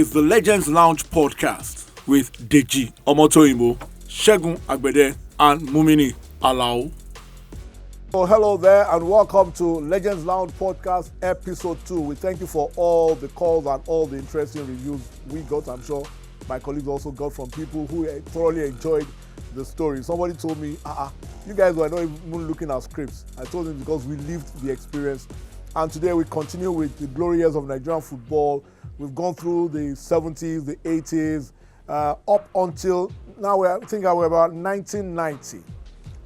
is the Legends Lounge podcast with Deji Omotoyibo, Segun Agbede, and Mumini Alao. So hello there and welcome to Legends Lounge podcast episode 2. We thank you for all the calls and all the interesting reviews we got. I'm sure my colleagues also got from people who thoroughly enjoyed the story. Somebody told me, you guys were not even looking at scripts. I told them because we lived the experience. And today we continue with the glory years of Nigerian football. We've gone through the 70s, the 80s, up until now we're about 1990,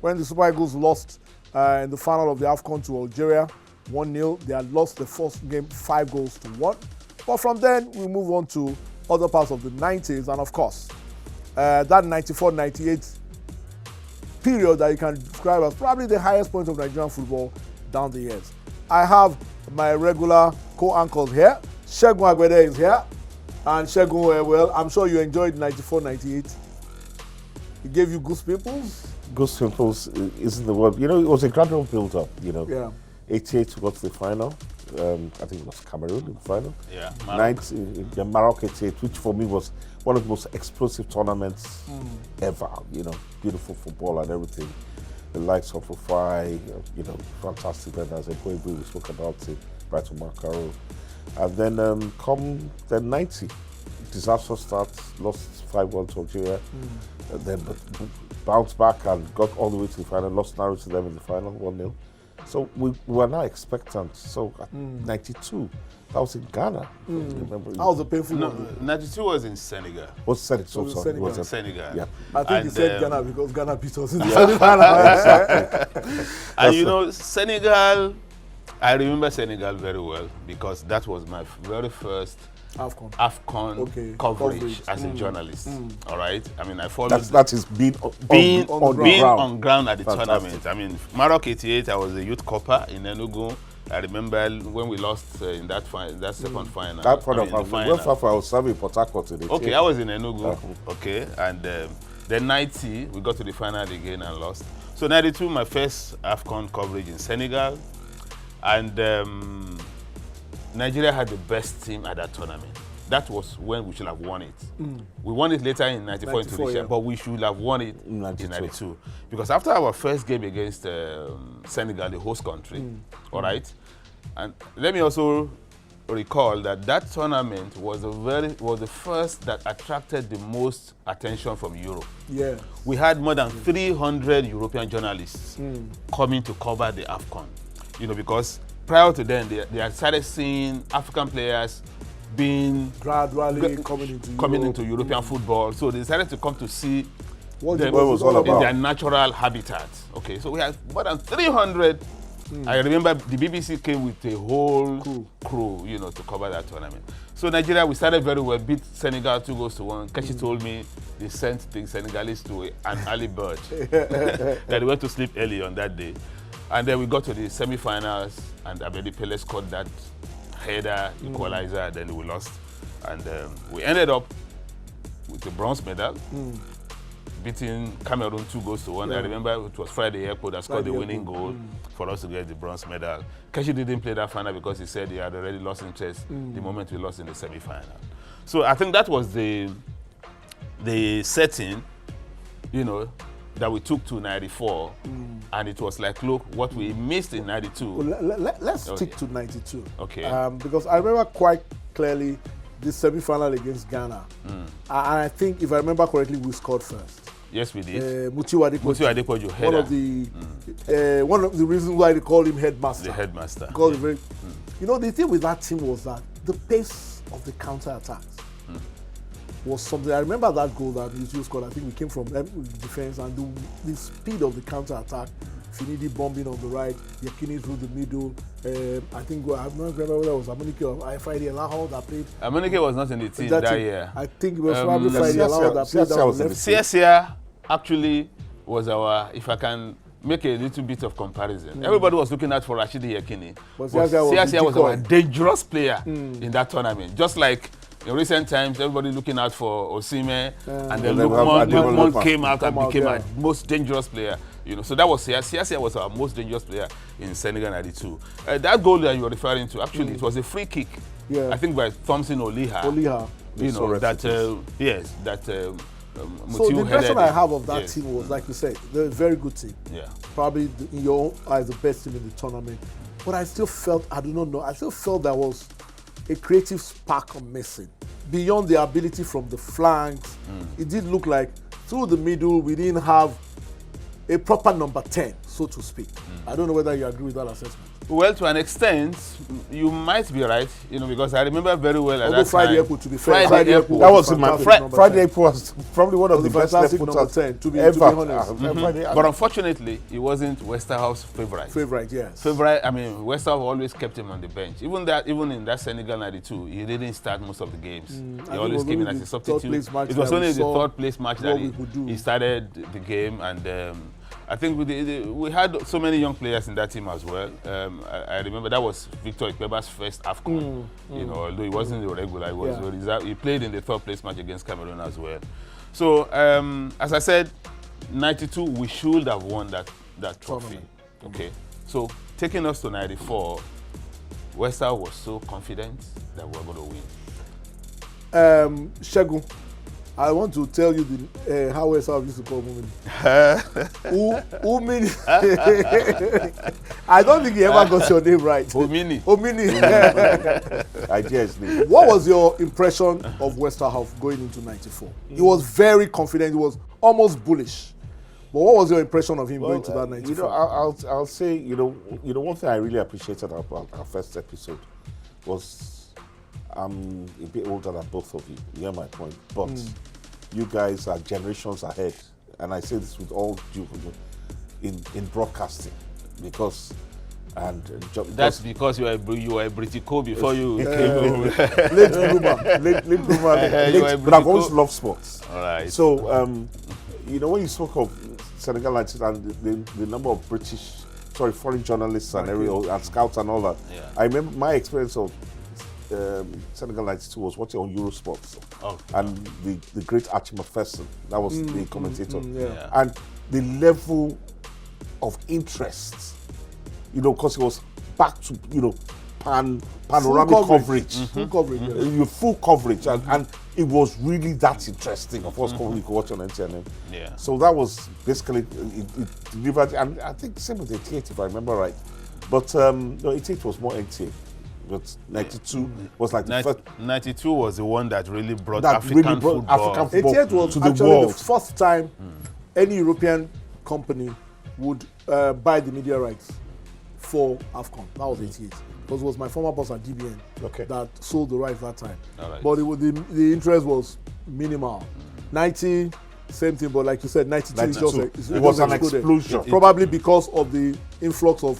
when the Super Eagles lost in the final of the AFCON to Algeria, 1-0. They had lost the first game 5-1. But from then, we move on to other parts of the 90s. And of course, that 94-98 period that you can describe as probably the highest point of Nigerian football down the years. I have my regular co-anchors here. Segun Agbede is here. And Segun, well, I'm sure you enjoyed 94-98. It gave you goose pimples? Goose pimples isn't the word. You know, it was a gradual build-up, you know. Yeah. 88 got to the final. I think it was Cameroon in the final. Yeah. Maroc 88, which for me was one of the most explosive tournaments ever. You know, beautiful football and everything. The likes of Rufai, you know, fantastic vendors. We spoke about it, Brighton Macaro. And then come the 90, disaster start, lost 5-1 to Algeria, and then bounced back and got all the way to the final, lost narrow to them in the final, 1-0. So we were now expectant. So at 92, that was in Ghana. Remember? That was a painful one. 92 was in Senegal. Was Senegal? Sorry. It was Senegal. Yeah. I think he said Ghana because Ghana beat us in the semi-final. And you know, Senegal, I remember Senegal very well because that was my very first AFCON coverage as a journalist. All right, I mean, I followed. That is being on ground at the Fantastic. tournament. I mean, Maroc 88, I was a youth copper in Enugu. I remember when we lost in that second final. That final, I was serving Port Harcourt today. Okay, I was in Enugu. Okay, and then 90, we got to the final again and lost. So 92, my first AFCON coverage in Senegal. And Nigeria had the best team at that tournament. That was when we should have won it. We won it later in 94 in Tunisia, but we should have won it in 92. Because after our first game against Senegal, the host country, all right? And let me also recall that tournament was the first that attracted the most attention from Europe. Yeah. We had more than 300 European journalists coming to cover the AFCON. You know, because prior to then, they had started seeing African players being gradually coming into European football. So they decided to come to see what them was all in about. their natural habitat. Okay, so we had more than 300. I remember the BBC came with a whole crew, you know, to cover that tournament. So Nigeria, we started very well, beat Senegal 2-1. Keshi told me they sent the Senegalese to an early bird. That they went to sleep early on that day. And then we got to the semi-finals, and Abedi Pele scored that header equalizer, and then we lost. And we ended up with a bronze medal, beating Cameroon 2-1. I remember it was Friday Airport that scored the winning goal for us to get the bronze medal. Keshi didn't play that final because he said he had already lost interest the moment we lost in the semi-final. So I think that was the setting, you know, that we took to 94, and it was like, look, what we missed in 92. Well, let's stick to 92. Okay. Because I remember quite clearly this semi-final against Ghana. And I think, if I remember correctly, we scored first. Yes, we did. Mutiu Adepoju, header. one of the reasons why they called him headmaster. The headmaster. You know, the thing with that team was that the pace of the counter-attacks was something. I remember that goal that Mutiu scored. I think we came from defense, and the speed of the counter-attack. Finidi bombing on the right, Yakini through the middle. I think I don't remember whether it was Amunike or Friday Alao that played. Amunike was not in the team that year. I think it was probably Friday Alao that played. CSA actually was our, if I can make a little bit of comparison. Everybody was looking out for Rashidi Yakini. But CSA was our dangerous player in that tournament. Just like in recent times, everybody looking out for Osimhen, and then Lukman came out and became our most dangerous player. You know, so that was Siasia was our most dangerous player in Senegal '92. That goal that you were referring to, actually, it was a free kick. Yeah. I think by Thompson Oliha. you So know, that, refugees. yes, that So the Mutiu impression headed I it. have of that Yes. team was, like you said, they're a very good team. Yeah. Probably in your own eyes, the best team in the tournament. But I still felt, I do not know, I still felt there was a creative spark missing. Beyond the ability from the flanks, it did look like through the middle, we didn't have a proper number 10, so to speak. I don't know whether you agree with that assessment. Well, to an extent, you might be right, you know, because I remember very well at Although that Friday time. Echo, to be fair, Friday Echo Echo. That was in my fantastic number Friday 10. April was probably one of the Was a best fantastic left number footers 10, to be ever. honest. Friday- But unfortunately, he wasn't Westerhoff's favorite. Favorite, yes. Favorite, I mean, Westerhoff always kept him on the bench. Even in that Senegal 92, he didn't start most of the games. I He think always it was came in only as a the third substitute. place match It was that only we the saw third place match that what we could do. he started the game, and I think we had so many young players in that team as well. I remember that was Victor Ikpeba's first AFCON. You know, although he wasn't the regular, he was the reserve. He played in the third place match against Cameroon as well. So, as I said, 92, we should have won that trophy. Okay, so taking us to 94, Wester was so confident that we were going to win. Segun, I want to tell you the how West Ham used to call Mumini. Mumini. I don't think he ever got your name right. Mumini. Mumini. Idea is the What was your impression of Westerhoff going into 94? He was very confident. He was almost bullish. But what was your impression of him going to that 94? You know, I'll say, you know, one thing I really appreciated about our first episode was I'm a bit older than both of you. You get my point. But you guys are generations ahead, and I say this with all due in broadcasting, because That's because you were a Britico before you came. Late bloomer. but I've always loved sports. All right. So, you know, when you spoke of Senegal and the number of foreign journalists and scouts and all that, I remember my experience of Senegal 92 was watching on Eurosports, and the great Archie McPherson, that was the commentator, and the level of interest, you know, because it was back to, you know, panoramic coverage. Full coverage, Full coverage, and it was really that interesting. Of course, you could watch on NTN. Yeah. So that was basically it delivered, and I think same with 88, if I remember right. But no, 88 was more NTA. But 92 was like the first. 92 was the one that really brought That African really brought football. African football 88 was to the actually world. the first time any European company would buy the media rights for AFCON. That was 88. Because it was my former boss at DBN that sold the rights that time. Right. But the interest was minimal. 90, same thing, but like you said, 92 is just it was an exploded. explosion. Probably because of the influx of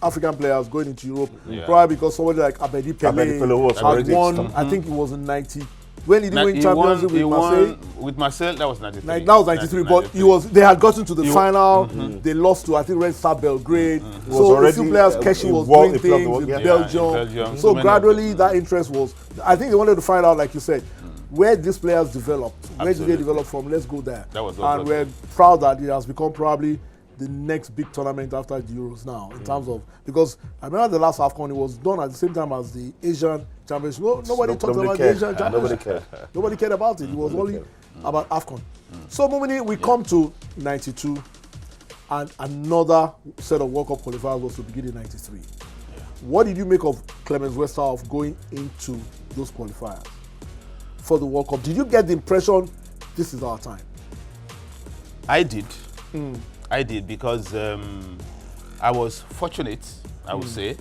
African players going into Europe. Probably because somebody like Abedi Pele was had already won, established. I think it was in 90. When did he win Champions League with Marseille? With Marseille, that was 93. That was 93, but they had gotten to the final. They lost to, I think, Red Star Belgrade. So a few players, Keshi was doing things in Belgium. So gradually that interest was, I think they wanted to find out, like you said, where these players developed. Where did they develop from? Let's go there. And we're proud that it has become probably the next big tournament after the Euros now, in terms of, because I remember the last AFCON, it was done at the same time as the Asian Championship. Nobody talked about the Asian Championship. Nobody cared. Nobody cared about it. It was only about AFCON. So, Mumini, we come to 92, and another set of World Cup qualifiers was to begin in 93. What did you make of Clemens Westerhoff going into those qualifiers for the World Cup? Did you get the impression this is our time? I did. I did, because I was fortunate, I would say,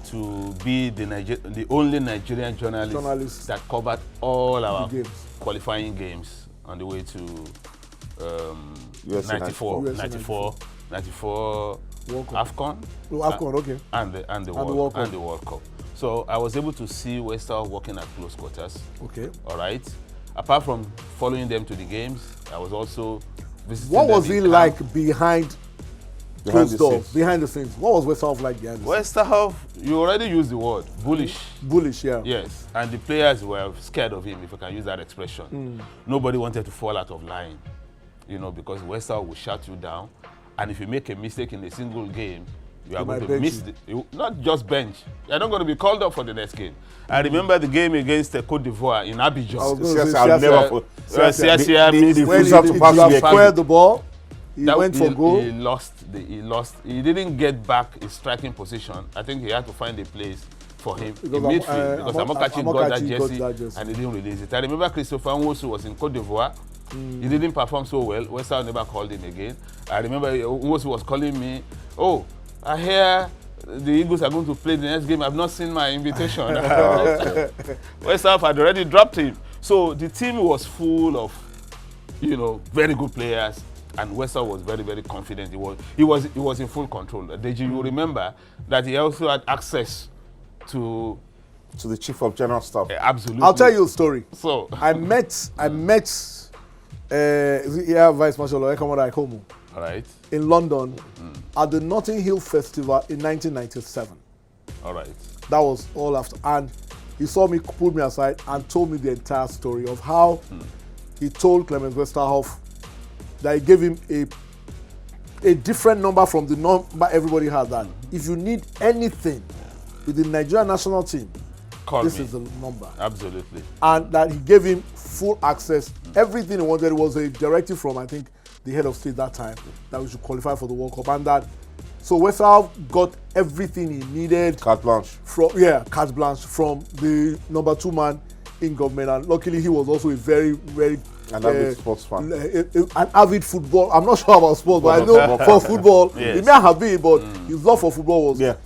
to be the only Nigerian journalist that covered all our qualifying games on the way to 94 AFCON. AFCON, okay. And the World Cup. So I was able to see Westerhoff working at close quarters. Okay. All right. Apart from following them to the games, I was also visiting. What was he like behind Behind the scenes? What was Westerhoff like behind the scenes? Westerhoff, you already used the word bullish. Bullish, yeah. Yes, and the players were scared of him, if I can use that expression. Nobody wanted to fall out of line, you know, because Westerhoff will shut you down, and if you make a mistake in a single game, you are They going might to bench miss not just bench. You're not going to be called up for the next game. Mm-hmm. I remember the game against Cote d'Ivoire in Abidjan. I was going to Seriously, say, I'll never Sia the missed when refusal to pass he me acquired the ball, he that went for goal. He lost. He didn't get back his striking position. I think he had to find a place for him in midfield because Amokachi got that jersey and he didn't release it. I remember Christopher Nwosu was in Cote d'Ivoire. He didn't perform so well. West Ham never called him again. I remember Nwosu was calling me, "Oh, I hear the Eagles are going to play the next game. I've not seen my invitation." West Ham had already dropped him. So the team was full of, very good players. And West Ham was very, very confident. He was in full control. Deji, you remember that he also had access to the chief of general staff. Absolutely. I'll tell you a story. So I met Vice Marshal Ekomoda Ikomu all right. in London at the Notting Hill Festival in 1997. All right. That was all after. And he saw me, pulled me aside, and told me the entire story of how he told Clement Westerhoff that he gave him a different number from the number everybody had. That if you need anything with the Nigerian national team, this is the number. Absolutely. And that he gave him full access. Everything he wanted was a directive from, I think, the head of state that time, that we should qualify for the World Cup. And that, so West Ham got everything he needed. Carte blanche. Carte blanche from the number 2 man in government. And luckily, he was also a very, very an avid sports fan. An avid football. I'm not sure about sports, but I know for football, yes. It may have been, but his love for football was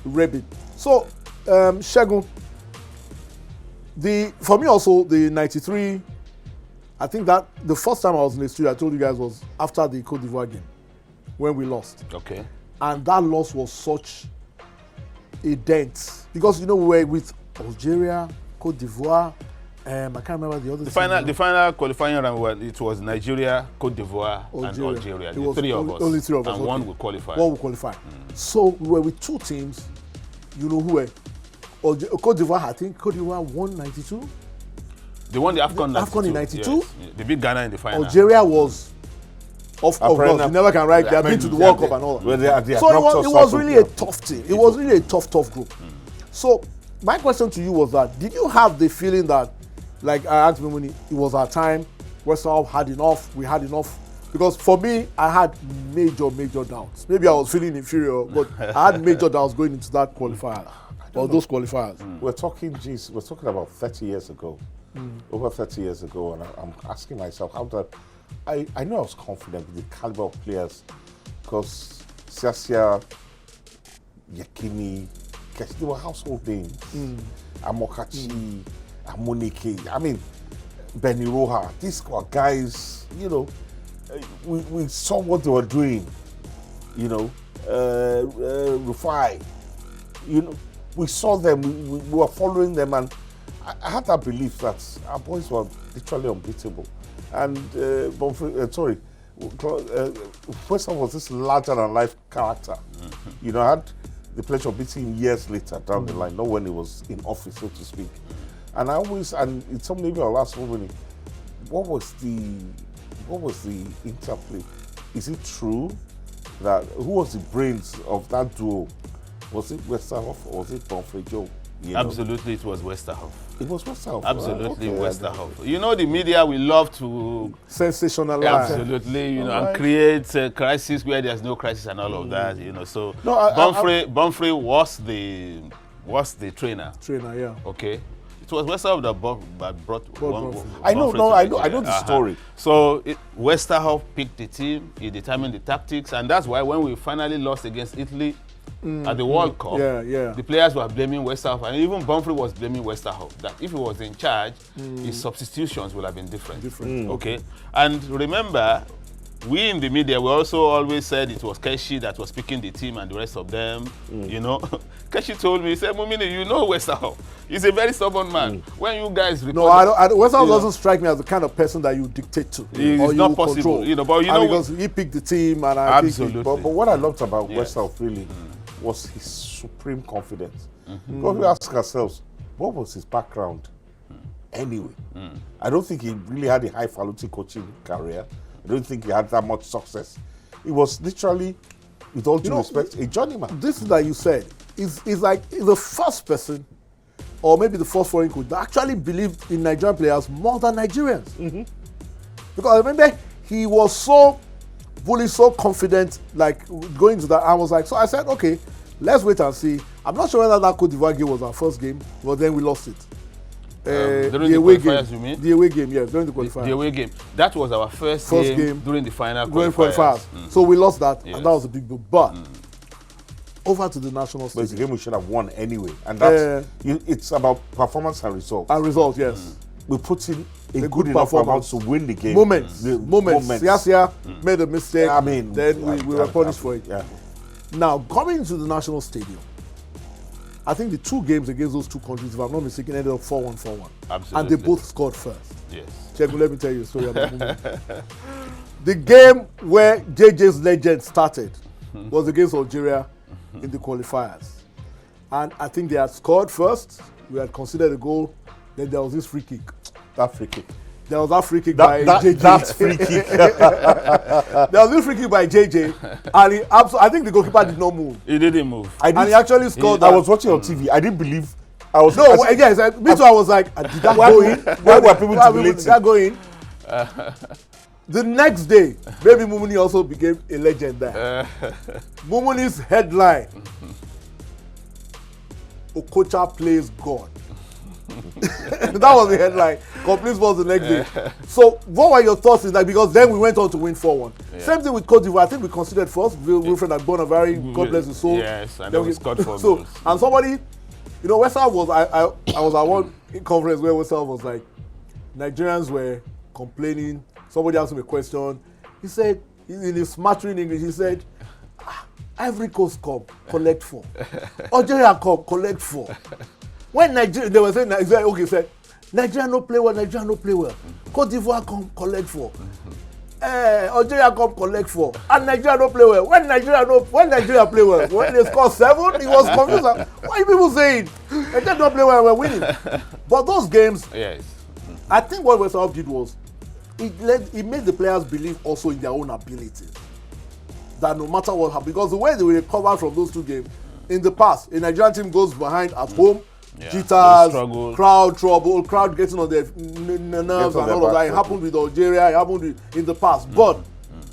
rabid. So, Segun, for me also, the 93, I think that the first time I was in the studio, I told you guys, was after the Cote d'Ivoire game, when we lost. Okay. And that loss was such a dent. Because, we were with Algeria, Cote d'Ivoire, I can't remember the other. The final qualifying round, it was Nigeria, Cote d'Ivoire, and Algeria. The three of us. Only 3 of us. And one will qualify. One will qualify. So we were with 2 teams. You know who were? Cote d'Ivoire, I think Cote d'Ivoire won 92. They won the AFCON in 92. Yes. They beat Ghana in the final. Algeria was, of course, you never can write. They have been to the World Cup and all that. So it was really a tough team. It was really a tough group. So my question to you was that, did you have the feeling that, like I asked Mumini, it was our time, West Ham had enough, we had enough? Because for me, I had major doubts. Maybe I was feeling inferior, but I had major doubts going into that qualifier, or those qualifiers. We're talking about 30 years ago, over 30 years ago, and I'm asking myself, I know I was confident with the caliber of players, because Siasia, Yakini, they were household names. Amokachi, Amonike, I mean, Benny Roja, these were guys, we saw what they were doing, Rufai, we saw them, we were following them, and I had that belief that our boys were literally unbeatable. And, West Ham was this larger-than-life character. I had the pleasure of meeting him years later down the line, not when he was in office, so to speak. And it's something maybe I'll ask Mumini, what was the interplay? Is it true that, who was the brains of that duo? Was it Westerhoff or was it Bonfrey Joe? Absolutely, it was Westerhoff. It was Westerhoff. Absolutely, Westerhoff. The media, we love to sensationalize. Absolutely, and create a crisis where there's no crisis and all of that. So Bonfrey was the trainer. Okay. It was Westerhoff that brought I know the story. So Westerhoff picked the team, he determined the tactics, and that's why when we finally lost against Italy at the World Cup, the players were blaming Westerhoff, and even Bonfrey was blaming Westerhoff, that if he was in charge, his substitutions would have been different. Okay, and remember, we in the media, we also always said it was Keshi that was picking the team and the rest of them, Keshi told me, he said, Mumini, Westerhoff. He's a very stubborn man. When you guys report... No, Westerhoff doesn't strike me as the kind of person that you dictate to. It's not possible. Because he picked the team and I absolutely. But what I loved about Westerhoff really was his supreme confidence. Because we ask ourselves, what was his background anyway? I don't think he really had a highfalutin coaching career. I don't think he had that much success. It was literally with all due respect, a journeyman. This is that you said is like the first person, or maybe the first foreign coach that actually believed in Nigerian players more than Nigerians. Because I remember he was so bullish, so confident, like going to that. I was like, so I said, okay, let's wait and see. I'm not sure whether that Cote d'Ivoire game was our first game, but then we lost it. During the qualifiers, you mean? The away game, yes, during the qualifiers. The away game. That was our first game during the final qualifiers. So we lost that, and that was a big blow. But over to the national stage. But it's a game we should have won anyway. And that's, it's about performance and results. And results, yes. We put in a good enough performance to win the game. Moments. Siasia made a mistake. I mean, then we were punished for it. Yeah. Now, coming to the national stadium, I think the two games against those two countries, if I'm not mistaken, ended up 4-1, 4-1. Absolutely. And they both scored first. Yes. Segun, let me tell you a story about Mumini. The game where JJ's legend started was against Algeria in the qualifiers. And I think they had scored first. We had considered a goal. Then there was this free kick. That free kick. There was that free kick by JJ. That free kick. There was this free kick by JJ, and I think the goalkeeper did not move. He didn't move. And he actually scored. I was watching on TV. I didn't believe. I was me too. I was like, did that go in? Why were people jubilating? Did that go in? The next day, maybe Mumini also became a legend there. Mumini's headline: Okocha plays God. That was the headline. Complete sports the next day. So, what were your thoughts? Because then we went on to win 4-1. Same thing with Cote d'Ivoire. I think we considered first. Wilfred had born a very God bless his soul. Yes, and then we scored 4 goals. And somebody, Westside was I was at one conference where Westside was like, Nigerians were complaining. Somebody asked him a question. He said, in his smattering English, he said, Ivory Coast come, collect 4. Algeria come, collect 4. When Nigeria, they were saying, okay, said, Nigeria no play well, Nigeria no play well. Cote d'Ivoire come, collect 4. Algeria come, collect 4. And Nigeria no play well. When Nigeria play well, when they score 7, he was confused. Like, what are people saying? Nigeria don't play well, we're winning. But those games, I think what West Ham did was, it made the players believe also in their own abilities. That no matter what happens, because the way they will recover from those two games, in the past, a Nigerian team goes behind at home, jitters, crowd trouble, crowd getting on their nerves and all of that. It happened with Algeria, it happened in the past. But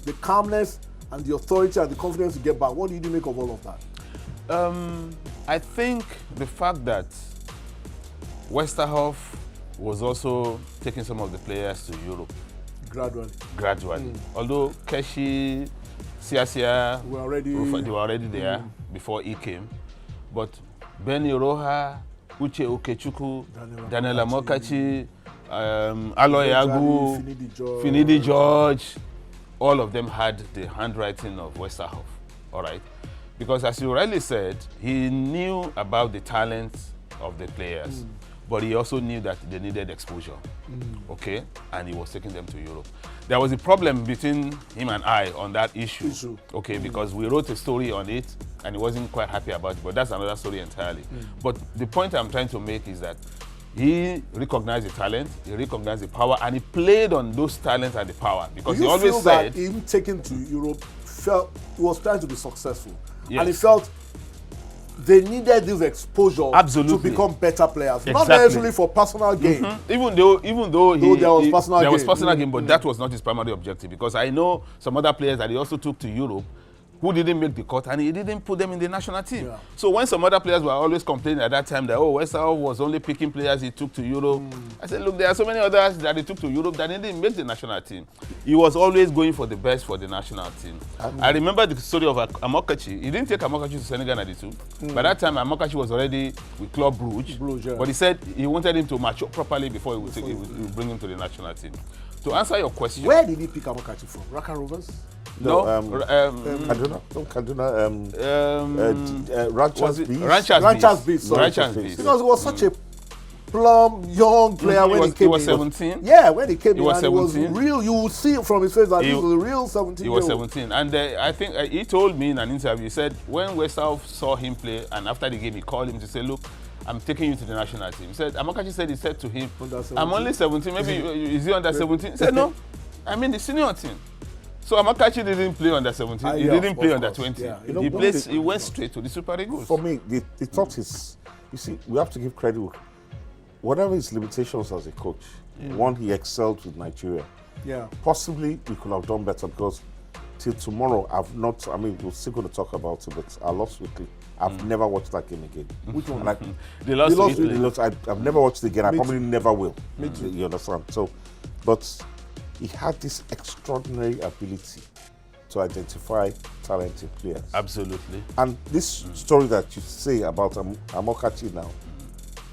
the calmness and the authority and the confidence to get back, what did you make of all of that? I think the fact that Westerhoff was also taking some of the players to Europe. Gradually. Although Keshi, Siasia, they were already there before he came. But Benny Roha, Uche Okechukwu, Daniel Amokachi, Aloy Agu, Finidi George, all of them had the handwriting of Westerhoff, all right? Because as you rightly said, he knew about the talent of the players, but he also knew that they needed exposure, okay? And he was taking them to Europe. There was a problem between him and I on that issue. Okay, because we wrote a story on it and he wasn't quite happy about it, but that's another story entirely. But the point I'm trying to make is that he recognized the talent, he recognized the power, and he played on those talents and the power. Because he always said, that him taken to Europe, he was trying to be successful. Yes. And he felt they needed this exposure to become better players. Not necessarily for personal gain. Even though there was personal gain. But that was not his primary objective. Because I know some other players that he also took to Europe who didn't make the cut, and he didn't put them in the national team. So when some other players were always complaining at that time that, Westerhoff was only picking players he took to Europe, I said, look, there are so many others that he took to Europe that didn't make the national team. He was always going for the best for the national team. I remember the story of Amokachi. He didn't take Amokachi to Senegal 92. By that time, Amokachi was already with Club Brugge. But he said he wanted him to mature properly before he would bring him to the national team. To answer your question, where did he pick Amokachi from? Raka Rovers? No, Kaduna. Ranchers Beast. Because he was such a plumb young player when he came in. He was 17. Yeah, when he came in, was 17. He was real. You would see from his face that he was a real 17-year-old. He was 17, and I think he told me in an interview. He said when Westerhoff saw him play, and after the game, he called him to say, "Look, I'm taking you to the national team." He said, Amokachi he said to him, "I'm only 17. Maybe is he under 17?" He said, "No, I'm in the senior team." So Amakachi didn't play under 17. He didn't play under 20. Yeah. He went straight to the Super Eagles. For me, the thought is, you see, we have to give credit. Whatever his limitations as a coach, one, he excelled with Nigeria. Yeah. Possibly we could have done better because till tomorrow, we're still going to talk about it, but I lost weekly. I've never watched that game again. Which one? They lost to Italy. I've never watched it again. I probably never will. Me too. You understand? So, but he had this extraordinary ability to identify talented players. Absolutely. And this story that you say about Amokachi now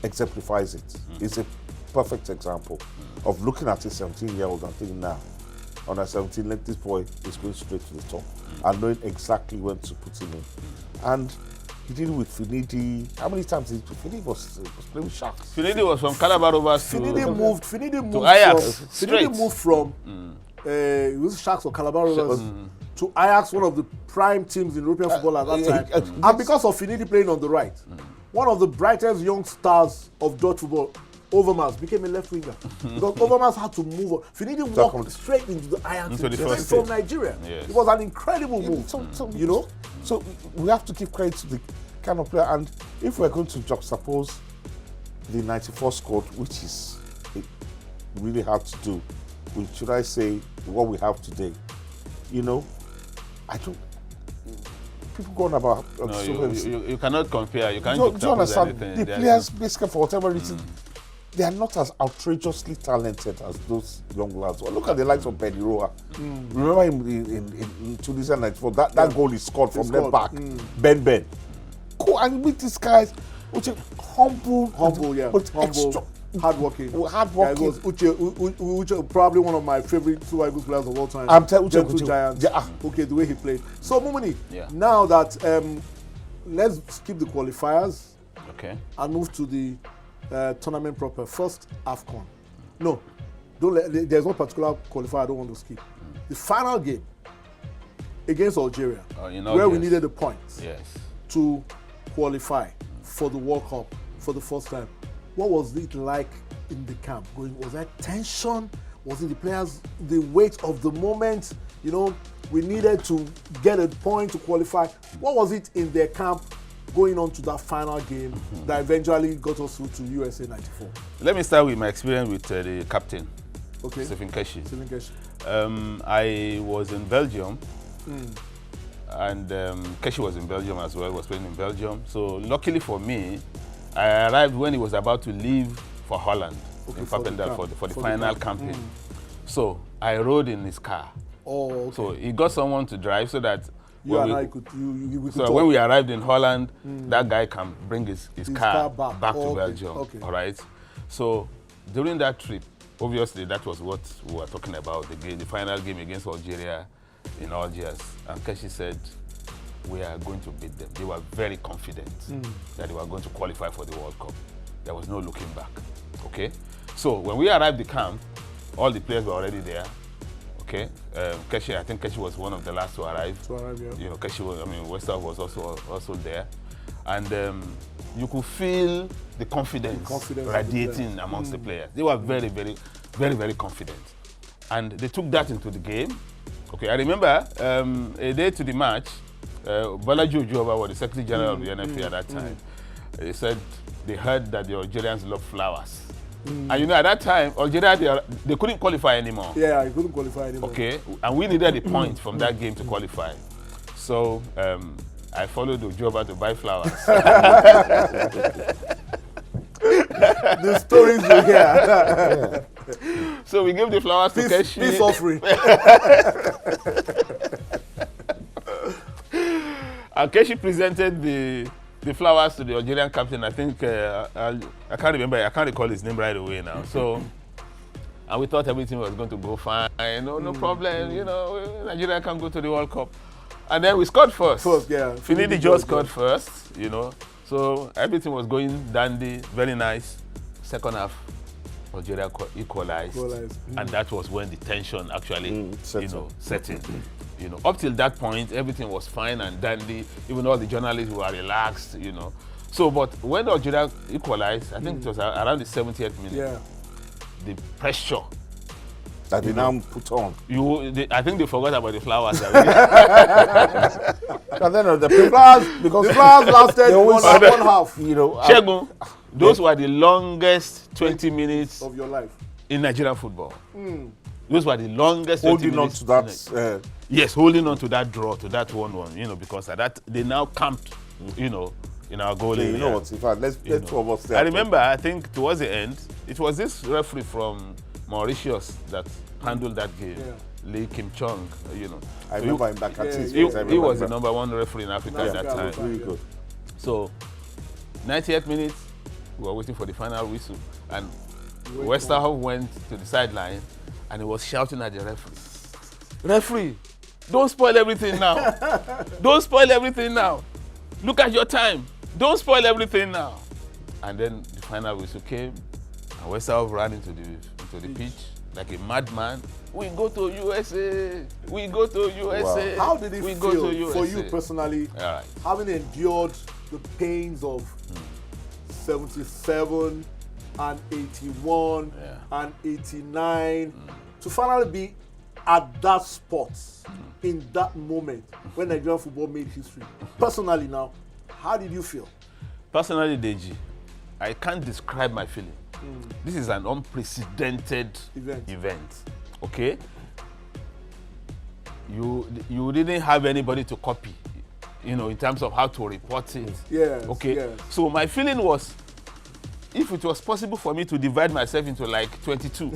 exemplifies it. It's a perfect example of looking at a 17-year-old and thinking, now, under 17, let this boy is going straight to the top and knowing exactly when to put him in. And he did it with Finidi. How many times did Finidi was playing with Sharks? Finidi was from Calabar over Finidi moved to Ajax. Finidi moved from it was Sharks or Calabar Rovers to Ajax, one of the prime teams in European football at that time. And because of Finidi playing on the right, one of the brightest young stars of Dutch football, Overmars, became a left winger. Because Overmars had to move on. Finidi walked straight into the Ajax from Nigeria. Yes. It was an incredible move. You know? So we have to give credit to the kind of player. And if we're going to juxtapose the 94 squad, which is really hard to do, with, should I say, what we have today, you know, I don't. People going about. No, you cannot compare. You can't do you understand? anything. The players, basically, for whatever reason, they are not as outrageously talented as those young lads. Well, look at the likes of Bediroa. Remember him in 2094? That goal he scored from left back. Ben. Cool. And with these guys, which are humble, but humble, hardworking. Hardworking. Uche, probably one of my favorite Super Eagles players of all time. I'm telling you, Giants. Okay, the way he played. So, Mumini, Yeah. now that let's skip the qualifiers and move to the tournament proper. First, AFCON. No, there's no particular qualifier I don't want to skip. The final game against Algeria, where we needed the points to qualify for the World Cup for the first time. What was it like in the camp? Was there tension? Was it the players, the weight of the moment? You know, we needed to get a point to qualify. What was it in their camp going on to that final game that eventually got us through to USA 94? Let me start with my experience with the captain, Segun Keshi. I was in Belgium, and Keshi was in Belgium as well, was playing in Belgium. So luckily for me, I arrived when he was about to leave for Holland, in Papendal for the final campaign. So I rode in his car. So he got someone to drive so that when we arrived in Holland, that guy can bring his car back to Belgium. All right. So during that trip, obviously that was what we were talking about, the final game against Algeria in Algiers. And Keshi said, we are going to beat them. They were very confident that they were going to qualify for the World Cup. There was no looking back. Okay. So when we arrived at the camp, all the players were already there. Okay, Keshi, I think Keshi was one of the last to arrive. You know, Keshi was, Westhoff was also there, and you could feel the confidence radiating amongst the players. They were very, very, very, very confident, and they took that into the game. Okay, I remember a day to the match, Balaji Ojuoba was the Secretary General of the NFA at that time. He said they heard that the Algerians love flowers. And you know, at that time, Algeria, they couldn't qualify anymore. Yeah, they couldn't qualify anymore. Okay, and we needed a point from that game to qualify. So I followed Ojuoba to buy flowers. The stories we hear. So we gave the flowers to Keshi. Peace offering. And Keshi presented the flowers to the Algerian captain. I think I can't remember. I can't recall his name right away now. So, and we thought everything was going to go fine. No problem. You know, Nigeria can go to the World Cup. And then we scored first. Finidi just scored first. You know, so everything was going dandy, very nice. Second half, Algeria equalized. And that was when the tension actually, set in. You know, up till that point, everything was fine and dandy. Even all the journalists were relaxed, you know. So, but when Algeria equalized, I think it was around the 70th minute, the pressure That they now put on. I think they forgot about the flowers. And then the Flowers, because the flowers lasted one half. You know, Segun, those were the longest 20 minutes of your life in Nigerian football. Those were the longest 20 holding on minutes. to that. Yes, holding on to that draw, to that 1-1, you know, because at that they now camped, you know, in our goal area. You know what? In fact, let's two of us. I remember, I think towards the end, it was this referee from Mauritius that handled that game, Lee Kim Chong, you know. I remember in that country. He was the number 1 referee in Africa at that time. Really good. So, 98th minute, we were waiting for the final whistle, and Westerhoff went to the sideline, and he was shouting at the referee, "Referee, don't spoil everything now. Don't spoil everything now. Look at your time. Don't spoil everything now." And then the final whistle came, and Westerhoff ran into the pitch like a madman. "We go to USA. We go to USA." How did it we feel go to USA. for you personally, having endured the pains of 77 and 81 and 89 to finally be at that spot in that moment when Nigerian football made history? Personally now, how did you feel? Personally, Deji, I can't describe my feeling. This is an unprecedented event. Okay? You didn't have anybody to copy, you know, in terms of how to report it. Yes. Okay. Yes. So my feeling was, if it was possible for me to divide myself into like 22,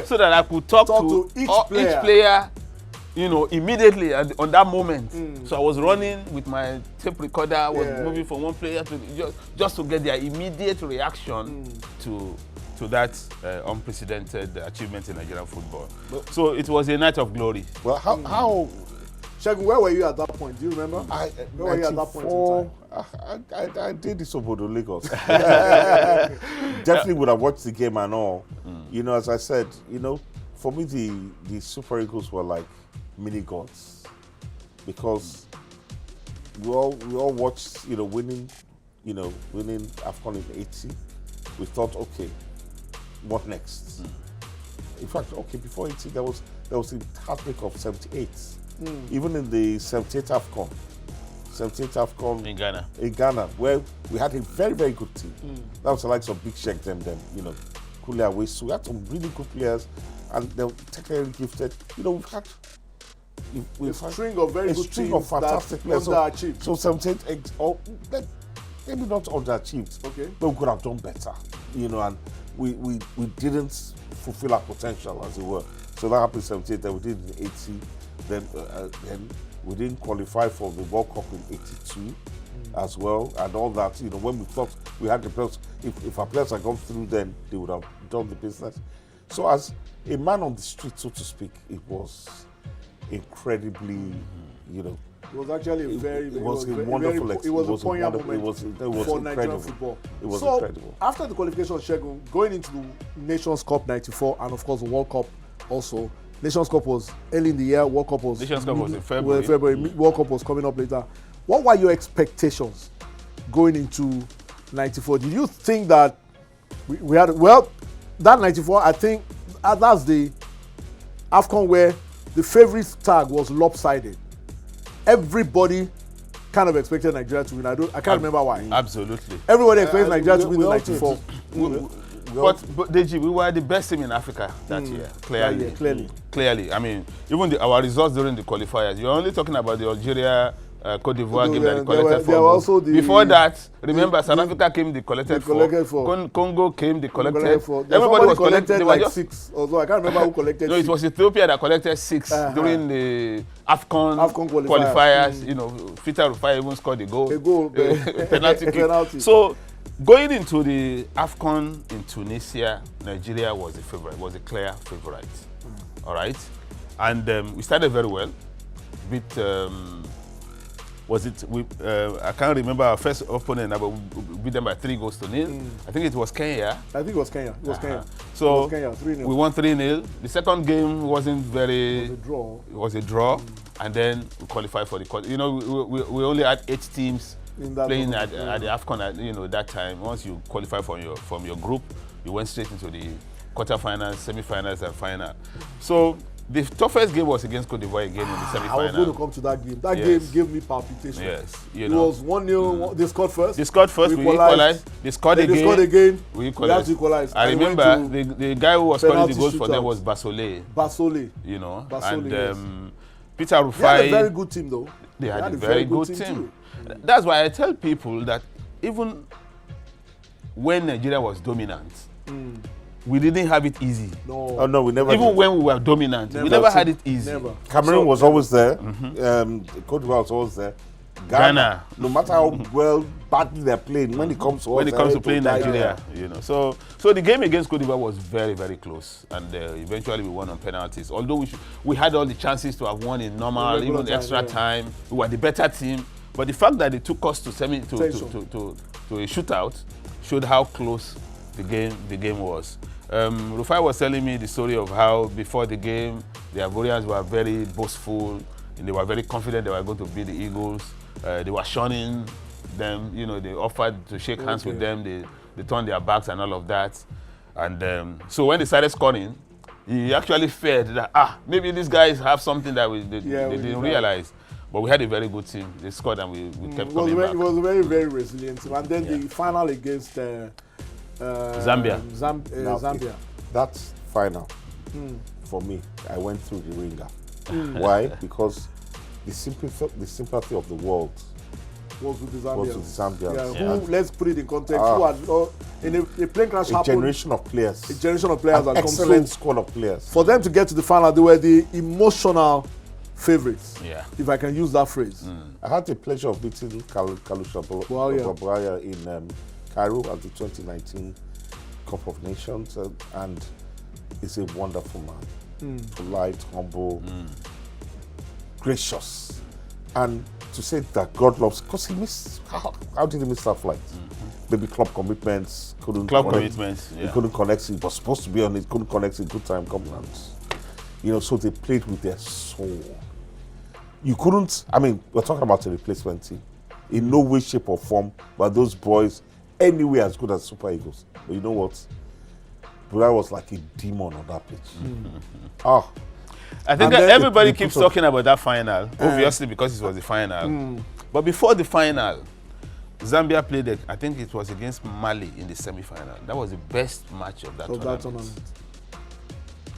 so that I could talk to each player, you know, immediately on that moment. So I was running with my tape recorder, I was moving from one player to just to get their immediate reaction to that unprecedented achievement in Nigerian football. So it was a night of glory. Well, how Segun, where were you at that point? Do you remember? Where were you at that point in time? I did this Obodo Lagos. Definitely would have watched the game and all. You know, as I said, you know, for me the Super Eagles were like mini gods, because we all watched, you know, winning AFCON in 80. We thought, okay, what next? In fact, okay, before 80 there was the heartbreak of 78. Even in the 78 AFCON In Ghana. In Ghana, where we had a very, very good team. That was the likes of Big Sheikh, them, you know, Kule Awesu. We had some really good players, and they were technically gifted. You know, we've had a string of very good teams fantastic players. Underachieved. So 78, maybe not underachieved, okay, but we could have done better. You know, and we didn't fulfill our potential, as it were. So that happened in 78, then we did in 80, then we didn't qualify for the World Cup in 82 as well, and all that. You know, when we thought we had the players, if our players had gone through, then they would have done the business. So as a man on the street, so to speak, it was incredibly, you know, it was actually it was a wonderful experience. It was a poignant moment for Nigerian football. It was so, incredible. After the qualification, Segun, going into the Nations Cup 94 and of course the World Cup also. Nations Cup was early in the year, World Cup was Nations Cup was in February. World Cup was coming up later. What were your expectations going into 94? Did you think that we had, well, that 94, I think that's the AFCON where the favorite tag was lopsided. Everybody kind of expected Nigeria to win. I can't remember why. Absolutely. Everybody expected Nigeria to win the 94. But Deji, we were the best team in Africa that year, clearly. I mean, even our results during the qualifiers, you're only talking about the Algeria, Cote d'Ivoire game that collected 4 goals. Before that, remember, South Africa came, they collected 4. Congo came, they collected 4. Everybody was collected like 6. Although I can't remember who collected 6. No, it was Ethiopia that collected 6 during the AFCON qualifiers. You know, Peter Rufai even scored a goal. Penalty kick. So, going into the AFCON in Tunisia, Nigeria was a clear favorite. All right, and we started very well. I can't remember our first opponent, but we beat them by 3-0. I think it was Kenya. It was Kenya. So it was Kenya, 3-0. We won 3-0. The second game wasn't very. It was a draw, and then we qualified for the. You know, we only had 8 teams playing at the AFCON. You know, that time. Once you qualify from your group, you went straight into the quarterfinals, semi-finals, and final. So the toughest game was against Cote d'Ivoire again in the semi-final. I was going to come to that game. That game gave me palpitation. Yes, it was 1-0. They scored first. They scored first. We equalized. They scored again. They scored again. We equalized. I remember the guy who was scoring the goals for them was Basole. You know, Peter Rufai. They had a very good team, though. They had a very good team. That's why I tell people that even when Nigeria was dominant, we didn't have it easy. No. Oh, no, we never Even did. when we were dominant, we never had it easy. Never. Cameroon was always there. Cote d'Ivoire was always there. Ghana, no matter how badly they're playing, when it comes to playing Nigeria, you know. So the game against Cote d'Ivoire was very, very close, and eventually we won on penalties. Although we had all the chances to have won in normal, even extra time. We were the better team, but the fact that they took us to a shootout showed how close the game was. Rufai was telling me the story of how before the game the Ivorians were very boastful and they were very confident they were going to beat the Eagles. They were shunning them, you know, they offered to shake hands with them, they turned their backs and all of that. And so when they started scoring, he actually feared that maybe these guys have something that they didn't realize. But we had a very good team. They scored and we kept coming back. It was a very, very resilient team. And then the final against Zambia. Zambia. That final, for me, I went through the ringer. Why? Because the sympathy of the world was with the Zambians. Yeah. Let's put it in context. In a plane crash happened. A generation of players. A generation of players An excellent squad of players. For them to get to the final, they were the emotional favorites, if I can use that phrase. I had the pleasure of meeting Kalusha Braya in Cairo at the 2019 Cup of Nations, and he's a wonderful man. Polite, humble, gracious. And to say that God loves, because he missed, how did he miss that flight? Maybe club commitments, he couldn't connect, he was supposed to be on it, couldn't connect in good time covenants. You know, so they played with their soul. You couldn't, we're talking about a replacement team. In no way, shape or form, but those boys, anywhere as good as Super Eagles. But you know what? Brother was like a demon on that pitch. I think that everybody keeps talking about that final, obviously because it was the final. But before the final, Zambia played, I think it was against Mali in the semi-final. That was the best match of that tournament.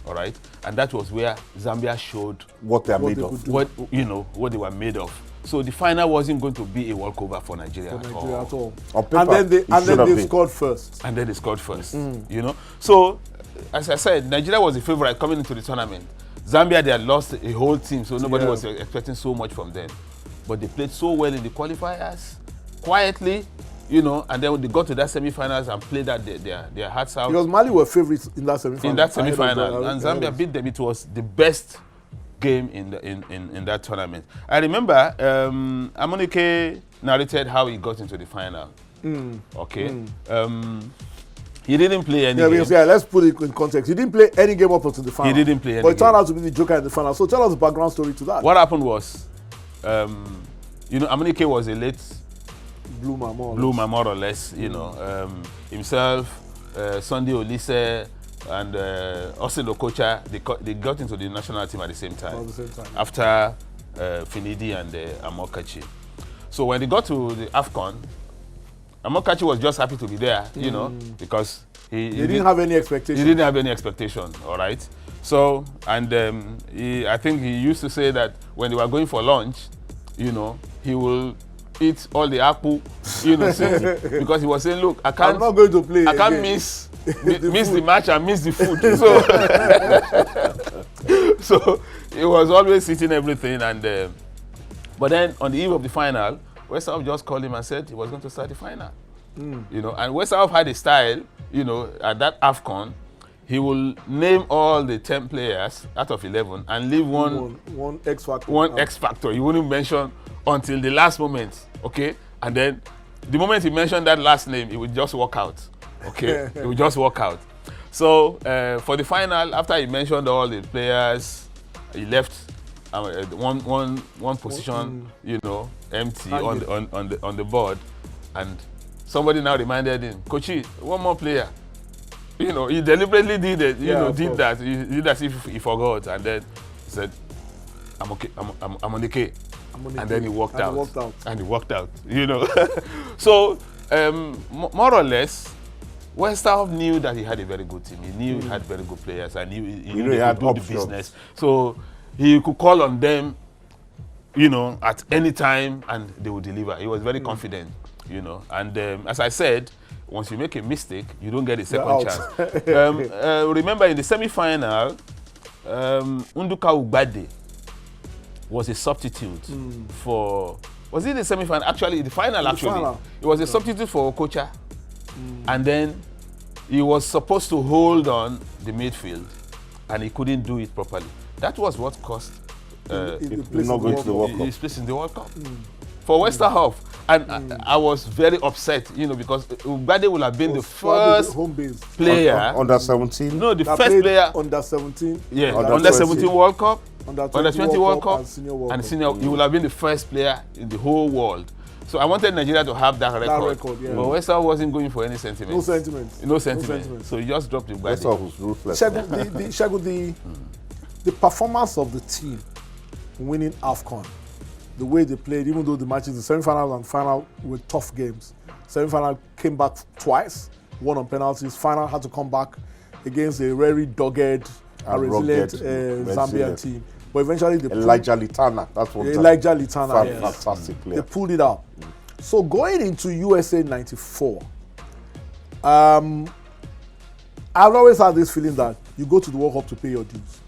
All right, and that was where Zambia showed what they are made of. What they were made of. So the final wasn't going to be a walkover for Nigeria at all. On paper, and then they scored first. And then they scored first. You know, so as I said, Nigeria was the favorite coming into the tournament. Zambia, they had lost a whole team, so nobody was expecting so much from them. But they played so well in the qualifiers, quietly, you know, and then when they got to that semi-finals and played their hearts out. Because Mali were favorites in that semi-final. And Zambia beat them. It was the best game in that tournament. I remember Amunike narrated how he got into the final. Okay. He didn't play any game. Let's put it in context. He didn't play any game up until the final. He didn't play any game. But it turned out to be the joker in the final. So tell us the background story to that. What happened was, Amunike was a late bloomer, more or less. You know, himself, Sunday Olise, and Austin Okocha, they got into the national team at the same time. After Finidi and Amokachi. So when they got to the AFCON, Amokachi was just happy to be there, you know, because he didn't have any expectation. He didn't have any expectation, all right? So, and I think he used to say that when they were going for lunch, you know, he will eat all the apple, you know, because he was saying, look, I'm not going to play. I can't miss the match and miss the food. So he was always eating everything. And but then on the eve of the final, West Ham just called him and said he was going to start the final. You know, and West Ham had a style, you know, at that AFCON, he will name all the 10 players out of 11 and leave one X factor. One X factor. He wouldn't mention until the last moment, okay? And then the moment he mentioned that last name, he would just walk out, okay? He would just walk out. So for the final, after he mentioned all the players, he left one position, you know, empty on the board, and somebody now reminded him, Coachy, one more player. You know, he deliberately did it. You Yeah, know, of did course. that. He did as if he forgot, and then he said, "I'm okay. I'm on the K." And then he walked out. And he walked out. You know. So more or less, Westerhoff knew that he had a very good team. He knew he had very good players, and he knew they had could do the options. business. So he could call on them, you know, at any time, and they would deliver. He was very confident, you know. And as I said, once you make a mistake, you don't get a second chance. Remember, in the semi-final, Nduka Agbede was a substitute for. Was it the semi-final? Actually, the final. It was a substitute for Okocha, and then he was supposed to hold on the midfield, and he couldn't do it properly. That was what cost not going to the World Cup. his place in the World Cup for Westerhoff. And I was very upset, you know, because Agbede would have been the first home base player. Under 17. No, the that first played player. under 17. Yeah, Under under 20. 17 World Cup, Under under 20 World Cup, and senior World and Cup. senior. He would have been the first player in the whole world. So I wanted Nigeria to have that record. Yeah. But Westerhoff wasn't going for any sentiment. No sentiment. No sentiment. So he just dropped the That's Agbede. all was ruthless. Segun, the performance of the team winning AFCON, the way they played, even though the matches, the semi-final and final were tough games. Semi-final came back twice, won on penalties. Final had to come back against a very dogged and resilient Zambian team. But eventually they Elijah Litana. That's what Elijah Litana, fantastic player. they pulled it out. So going into USA 94, I've always had this feeling that you go to the World Cup to pay your dues.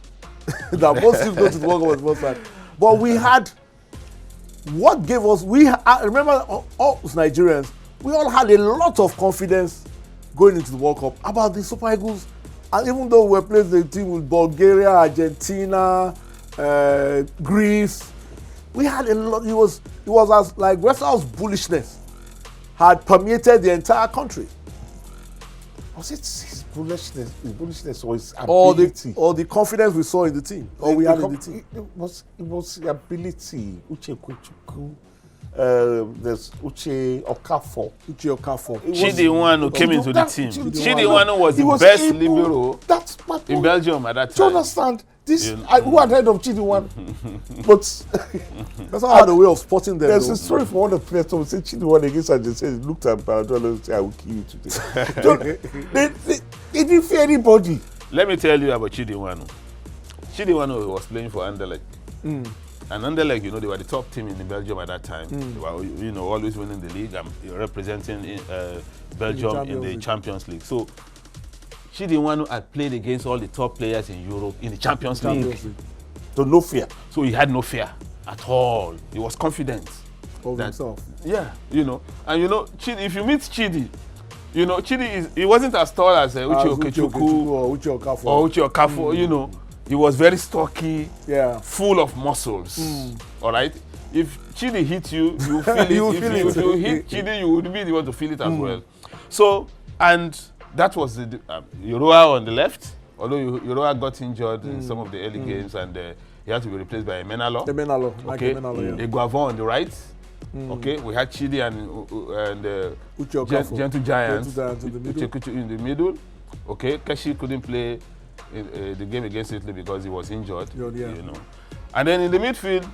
That most teams go to the World Cup at the first time. But we had, what gave us, I remember all us Nigerians, we all had a lot of confidence going into the World Cup about the Super Eagles. And even though we were playing the team with Bulgaria, Argentina, Greece, we had a lot. It was as like Westerhoff's bullishness had permeated the entire country. Was it his bullishness or his ability? Or the confidence we saw in the team, or we had in the team. It was the ability. Uche Kwechukwu, there's Uche Okafor. Chidi one who came into the team. Chidi Wanu one was the best libero That's my point. in Belgium at that Do you time. understand? This who had heard of Chidi one, but That's how I had a way of spotting them. there's though. a story from one of the players who said Chidi one against Argentina. He looked at Maradona and said, "I will kill you today." So, they didn't fear anybody. Let me tell you about Chidi Wanu. Chidi Wanu was playing for Anderlecht. And Anderlecht, you know, they were the top team in Belgium at that time. They were, you know, always winning the league and representing Belgium in the Champions League. So Chidi Wanu had played against all the top players in Europe in the Champions League. So no fear. So he had no fear at all. He was confident. Of himself. Yeah, you know. And you know, Chidi, if you meet Chidi, you know, Chidi he wasn't as tall as Uche Okechukwu or Uche Okafor. or Uche Okafor, you know. He was very stocky, full of muscles. All right? If Chidi hit you, you feel it. If you hit Chidi, you would be the one to feel it as well. So, and that was the Yoroa on the left, although Yoroa got injured in some of the early games and he had to be replaced by Emenalo. Okay, Eguavon on the right. Okay, we had Chidi and Gentle Giants in the middle. Okay, Keshi couldn't play the game against Italy because he was injured. You know, and then in the midfield,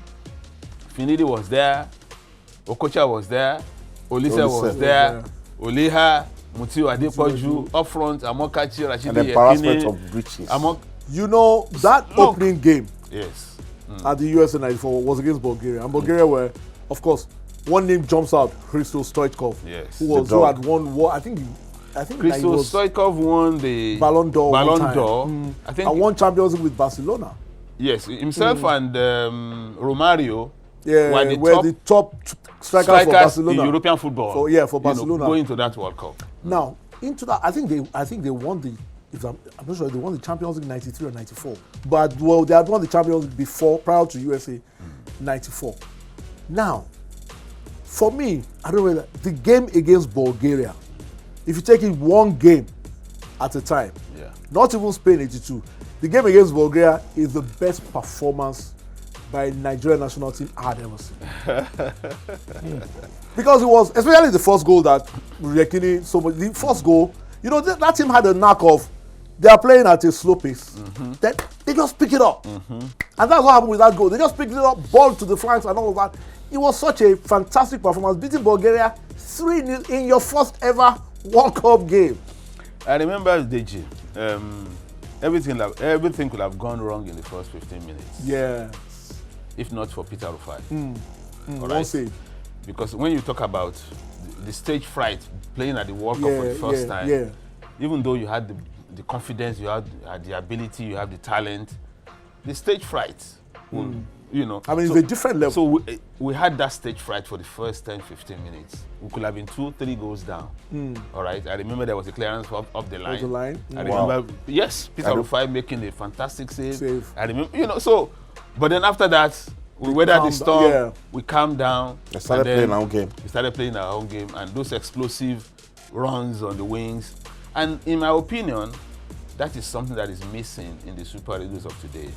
Finidi was there, Okocha was there, Olise was there, Oliha, Mutiu Adepoju up front, Amokachi, Rashidi And the embarrassment of breaches. You know, that opening game yes. at the USA 94 was against Bulgaria. And Bulgaria were, of course, one name jumps out, Hristo Stoichkov, Yes. who had won, I think Hristo Stoichkov won the Ballon d'Or. I think, and won Champions League with Barcelona. Yes, himself and Romario were the top strikers for Barcelona in European football. For Barcelona, you know, going to that World Cup. Now, into that, I think they won the. I'm not sure they won the Champions League '93 or '94, but they had won the Champions League before, prior to USA '94. Now, for me, I don't know the game against Bulgaria. If you take it one game at a time, not even Spain '82, the game against Bulgaria is the best performance by Nigerian national team I had ever seen. Because it was, especially the first goal that Rekini, the first goal, You know, that team had a knack of, they are playing at a slow pace. Then they just pick it up. And that's what happened with that goal. They just picked it up, ball to the flanks and all of that. It was such a fantastic performance, beating Bulgaria 3-0 in your first ever World Cup game. I remember, Deji, everything could have gone wrong in the first 15 minutes. Yeah. If not for Peter Rufai. All Won't say. Because when you talk about the stage fright, playing at the World Cup for the first time, even though you had the confidence, you had the ability, you have the talent, the stage fright, you know. I mean, it's a different level. So we had that stage fright for the first 10, 15 minutes. We could have been 2-3 goals down. All right. I remember there was a clearance up the line. Off the line. I remember, yes, Peter Rufai making a fantastic save. I remember, you know, so, but then after that, we weathered the storm, we calmed down. We started playing our own game. We started playing our own game, and those explosive runs on the wings. And in my opinion, that is something that is missing in the Super Eagles of today.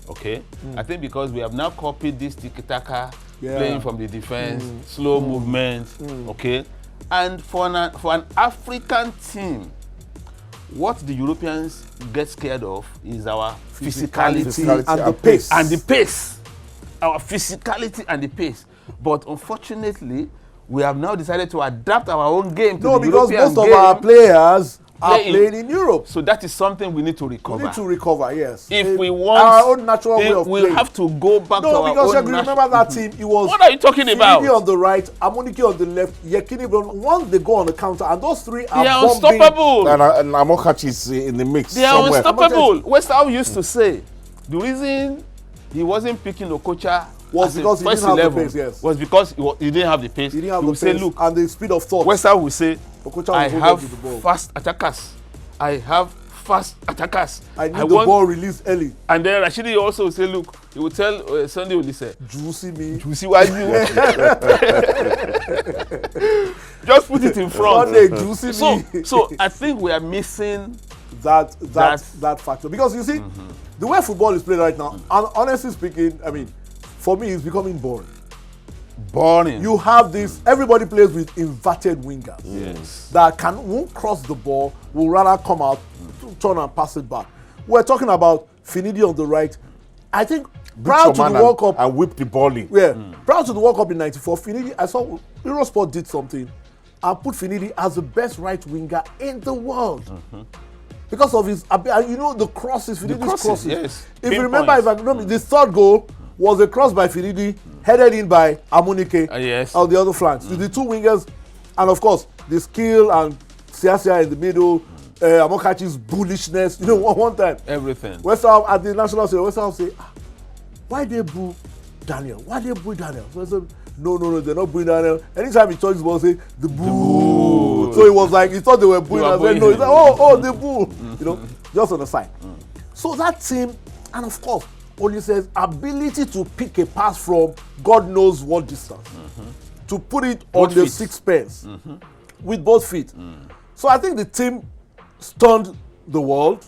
Okay? I think because we have now copied this tiki-taka, playing from the defense, slow movement, okay? And for an African team, what the Europeans get scared of is our physicality and the pace. And the pace. Our physicality and the pace. But unfortunately, we have now decided to adapt our own game to the because European most game. of our players are playing in Europe. So that is something we need to recover. We need to recover, yes. If we want our own natural way of playing. We'll have to go back to our own. No, because remember that team, it was what are you talking about? Finidi on the right, Amunike on the left, Yekini on. Once they go on the counter, and those three are unstoppable. And Amokachi is in the mix. They are somewhere. unstoppable. West Ham used to say the reason he wasn't picking Okocha was because he didn't have the pace, yes. Was because he didn't have the pace. He didn't have he the would say, pace look, and the speed of thought. West Ham will say, Okocha I will have the ball. fast attackers. I have fast attackers. I need the ball released early. And then Rashidi also will say, look, he will tell Sunday Olise, Juicy me. Juicy what you just put it in front. Sunday, juicy me. So I think we are missing that factor. Because you see, the way football is played right now, and honestly speaking, I mean, for me, it's becoming boring. Boring. You have this, everybody plays with inverted wingers. Yes. That won't cross the ball, will rather come out, turn and pass it back. We're talking about Finidi on the right. I think prior to the World Cup, and whip the ball in. Yeah, prior to the World Cup in '94, Finidi, I saw Eurosport did something and put Finidi as the best right winger in the world. Because of his, you know, the crosses, Finidi's crosses. Yes. If you remember, the third goal was a cross by Finidi, headed in by Amunike on the other flanks. The two wingers, and of course, the skill and Siasia in the middle, Amokachi's bullishness. You know, one time. Everything. West Ham at the national stadium, West Ham say, why they boo Daniel? Why they boo Daniel? So I said, no, they're not booing Daniel. Anytime he touched the ball, say, the boo. So it was like, he thought they were booing. I said, no, he's like, oh, the boo. You know, just on the side. So that team, and of course, Olise's ability to pick a pass from God knows what distance, to put it on the sixpence with both feet. So I think the team stunned the world.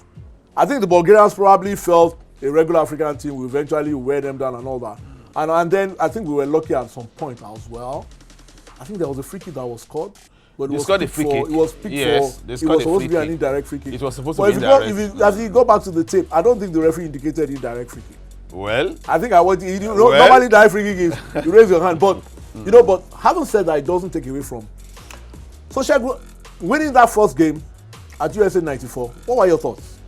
I think the Bulgarians probably felt a regular African team will eventually wear them down and all that. And then I think we were lucky at some point as well. I think there was a free kick that was scored. But they scored a free kick. It was picked yes, for. It was supposed to be an indirect free kick. It was supposed to be indirect. As you go back to the tape, I don't think the referee indicated indirect free kick. Well, I think normally direct free kick is you raise your hand, but you know. But having said that, it doesn't take away from. So, Segun, winning that first game at USA '94, what were your thoughts?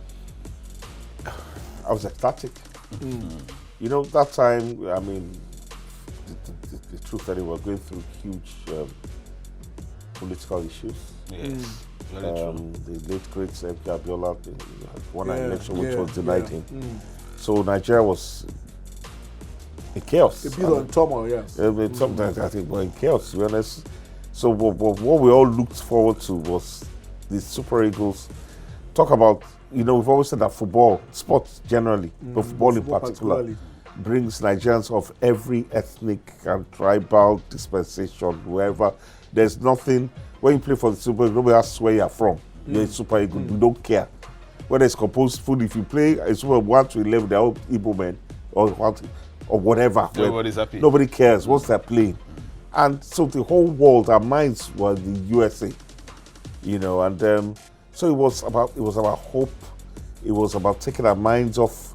I was ecstatic. You know, that time, I mean, the truth that we were going through huge political issues. Yes, very true. The late great M.K. Abiola won an election which was denied him. So Nigeria was in chaos. A bit on turmoil, yes. Sometimes I think we're in chaos, to be honest. So what we all looked forward to was the Super Eagles. Talk about, you know, we've always said that football, sports generally, but football in particular, brings Nigerians of every ethnic and tribal dispensation, wherever. There's nothing, when you play for the Super Eagles, nobody asks where you're from. You're a Super Eagle, you don't care. Whether it's composed food, if you play a Super 1 to 11, they're all Igbo men or whatever. Everybody's happy. Nobody cares once they're playing. And so the whole world, our minds were the USA. you know, and so it was about hope. It was about taking our minds off